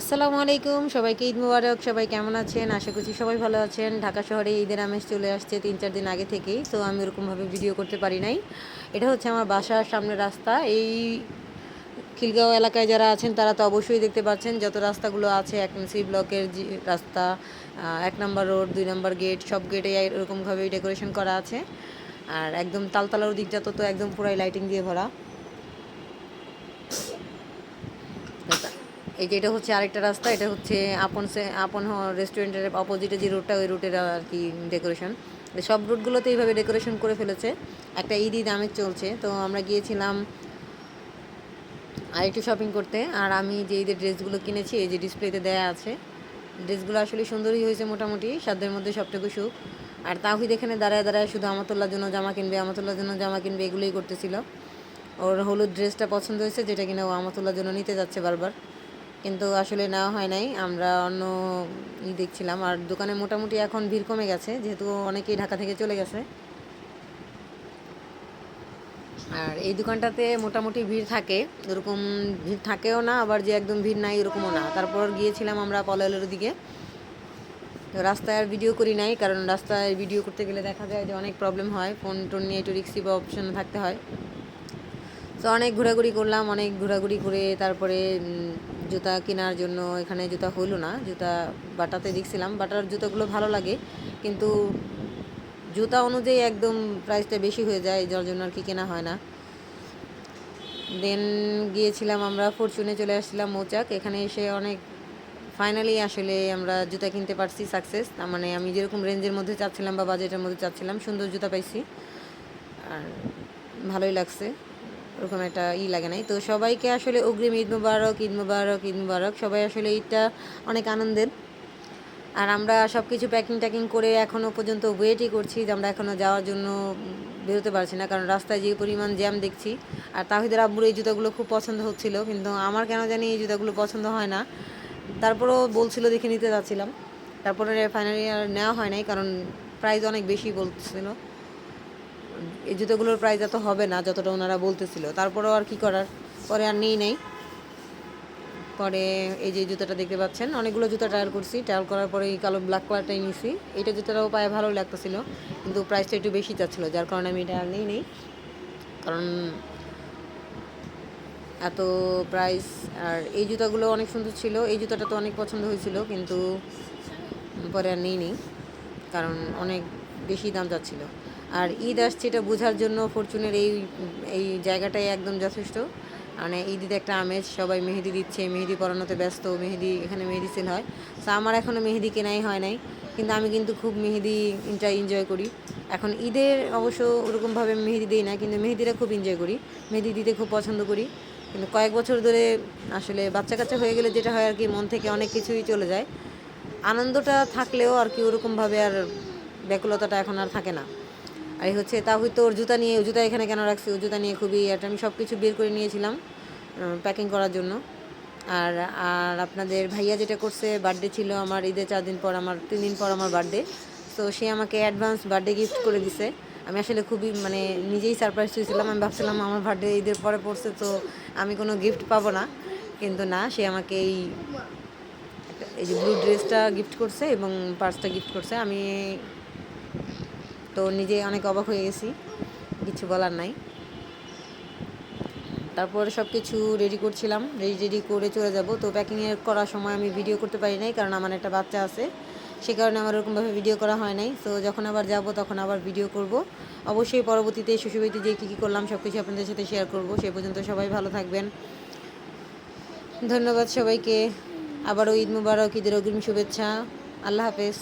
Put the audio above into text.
আসসালামু আলাইকুম, সবাইকে ঈদ মুবারক। সবাই কেমন আছেন? আশা করছি সবাই ভালো আছেন। ঢাকা শহরে ঈদের আমেজ চলে আসছে ৩-৪ দিন আগে থেকেই। সো আমি ওরকমভাবে ভিডিও করতে পারি নাই। এটা হচ্ছে আমার বাসার সামনের রাস্তা। এই খিলগাঁও এলাকায় যারা আছেন তারা তো অবশ্যই দেখতে পাচ্ছেন যত রাস্তাগুলো আছে, ১ সি ব্লকের যে রাস্তা, ১ নাম্বার রোড, ২ নাম্বার গেট, সব গেটে এরকমভাবেই ডেকোরেশন করা আছে। আর একদম তালতলার দিকটা তো একদম পুরাই লাইটিং দিয়ে ভরা। এই যে এটা হচ্ছে আরেকটা রাস্তা, এটা হচ্ছে আপন রেস্টুরেন্টের অপোজিটে যে রোডটা, ওই রুটের আর কি ডেকোরেশন। সব রুটগুলোতে এইভাবে ডেকোরেশন করে ফেলেছে। একটা ঈদ আমেজ চলছে, তো আমরা গিয়েছিলাম আর একটু শপিং করতে। আর আমি যে ঈদের ড্রেসগুলো কিনেছি এই যে ডিসপ্লেতে দেয়া আছে, ড্রেসগুলো আসলে সুন্দরই হয়েছে মোটামুটি, সাধ্যের মধ্যে সবটুকু সুখ। আর তাহিদ এখানে দাঁড়ায় দাঁড়ায় শুধু আমতুল্লার জন্য জামা কিনবে, আমতুল্লার জন্য জামা কিনবে, এগুলোই করতেছিল। ওর হলুদ ড্রেসটা পছন্দ হয়েছে, যেটা কিনা ও আমতুল্লার জন্য নিতে যাচ্ছে বারবার, কিন্তু আসলে নেওয়া হয় নাই। আমরা অন্য দেখছিলাম। আর দোকানে মোটামুটি এখন ভিড় কমে গেছে, যেহেতু অনেকেই ঢাকা থেকে চলে গেছে। আর এই দোকানটাতে মোটামুটি ভিড় থাকে, এরকম ভিড় থাকেও না, আবার যে একদম ভিড় নাই এরকমও না। তারপর গিয়েছিলাম আমরা পলালের দিকে। রাস্তায় আর ভিডিও করি নাই, কারণ রাস্তায় ভিডিও করতে গেলে দেখা যায় যে অনেক প্রবলেম হয়, ফোন টোন নিয়ে একটু রিক্সি বা অপশানে থাকতে হয়। তো অনেক ঘোরাঘুরি করলাম, অনেক ঘোরাঘুরি করে তারপরে জুতা কেনার জন্য এখানে জুতা হইলো না। জুতা বাটাতে দেখছিলাম, বাটার জুতোগুলো ভালো লাগে, কিন্তু জুতা অনুযায়ী একদম প্রাইসটা বেশি হয়ে যায়, যার জন্য আর কি কেনা হয় না। দেন গিয়েছিলাম আমরা ফরচুনে, চলে আসছিলাম মৌচাক। এখানে এসে অনেক ফাইনালি আসলে আমরা জুতা কিনতে পারছি, সাকসেস। তার মানে আমি যেরকম রেঞ্জের মধ্যে চাচ্ছিলাম বা বাজেটের মধ্যে চাচ্ছিলাম, সুন্দর জুতা পাইছি। আর ভালোই লাগছে, ওরকম একটা লাগে নাই। তো সবাইকে আসলে অগ্রিম ঈদ মুবারক, ঈদ মুবারক, ঈদ মুবারক। সবাই আসলে ঈদটা অনেক আনন্দের। আর আমরা সব কিছু প্যাকিং ট্যাকিং করে এখনও পর্যন্ত ওয়েটই করছি, যে আমরা এখনও যাওয়ার জন্য বেরোতে পারছি না, কারণ রাস্তায় যে পরিমাণ জ্যাম দেখছি। আর তাহিদের আব্বুর এই জুতাগুলো খুব পছন্দ হচ্ছিল, কিন্তু আমার কেন জানি এই জুতাগুলো পছন্দ হয় না। তারপরেও বলছিল দেখে নিতে যাচ্ছিলাম, তারপরে ফাইনালি আর নেওয়া হয় নাই, কারণ প্রাইস অনেক বেশি বলছিল। এই জুতোগুলোর প্রাইস এত হবে না যতটা ওনারা বলতেছিল, তারপরেও আর কি করার, পরে আর নেই নাই। পরে এই যে জুতোটা দেখতে পাচ্ছেন, অনেকগুলো জুতো ট্রায়াল করছি, ট্রায়াল করার পরে এই কালো ব্ল্যাক কালারটাই নিছি। এটা জুতোটাও পায়ে ভালো লাগতেছিল, কিন্তু প্রাইসটা একটু বেশি চাচ্ছিলো, যার কারণে আমি এটা আর নেই। কারণ এত প্রাইস। আর এই জুতোগুলো অনেক সুন্দর ছিল, এই জুতোটা তো অনেক পছন্দ হয়েছিল, কিন্তু পরে আর নেই, কারণ অনেক বেশি দাম যাচ্ছিল। আর ঈদ আসছে এটা বোঝার জন্য ফরচুনের এই এই জায়গাটাই একদম যথেষ্ট। মানে ঈদের একটা আমেজ, সবাই মেহেদি দিচ্ছে, মেহেদি পরানোতে ব্যস্ত, এখানে মেহেদি সেল হয়। তো আমার এখনও মেহেদি কেনাই হয় নাই, কিন্তু আমি কিন্তু খুব মেহেদিটা এনজয় করি। এখন ঈদের অবশ্য ওরকমভাবে মেহেদি দিই না, কিন্তু মেহেদিটা খুব এনজয় করি, মেহেদি দিতে খুব পছন্দ করি। কিন্তু কয়েক বছর ধরে আসলে বাচ্চা কাচ্চা হয়ে গেলে যেটা হয় আর কি, মন থেকে অনেক কিছুই চলে যায়। আনন্দটা থাকলেও আর কি ওরকমভাবে আর ব্যাকুলতাটা এখন আর থাকে না। আর এই হচ্ছে তা হয়তো ওর জুতা নিয়ে, জুতা এখানে কেন রাখছি, ও জুতা নিয়ে খুবই একটা, আমি সব কিছু বের করে নিয়েছিলাম প্যাকিং করার জন্য। আর আর আপনাদের ভাইয়া যেটা করছে, বার্থডে ছিল আমার ঈদের 4 দিন পর, আমার 3 দিন পর আমার বার্থডে। তো সে আমাকে অ্যাডভান্স বার্থডে গিফট করে দিছে। আমি আসলে খুবই মানে নিজেই সারপ্রাইজ হয়েছিলাম। আমি ভাবছিলাম আমার বার্থডে ঈদের পরে পড়ছে, তো আমি কোনো গিফট পাবো না, কিন্তু না, সে আমাকে এই যে ব্লু ড্রেসটা গিফট করছে এবং পার্সটা গিফট করছে। আমি তো নিজে অনেক অবাক হয়ে গেছি, কিছু বলার নাই। তারপরে সব কিছু রেডি করছিলাম, রেডি করে চলে যাব। তো প্যাকিংয়ের করার সময় আমি ভিডিও করতে পারি নাই, কারণ আমার একটা বাচ্চা আছে, সে কারণে আমার ওরকমভাবে ভিডিও করা হয় নাই। তো যখন আবার যাব তখন আবার ভিডিও করব। অবশ্যই পরবর্তীতে শ্বশুরবাড়িতে যে কী কী করলাম সব কিছু আপনাদের সাথে শেয়ার করব। সে পর্যন্ত সবাই ভালো থাকবেন, ধন্যবাদ সবাইকে। আবারও ঈদ মুবারক, ঈদের অগ্রিম শুভেচ্ছা। আল্লাহ হাফেজ।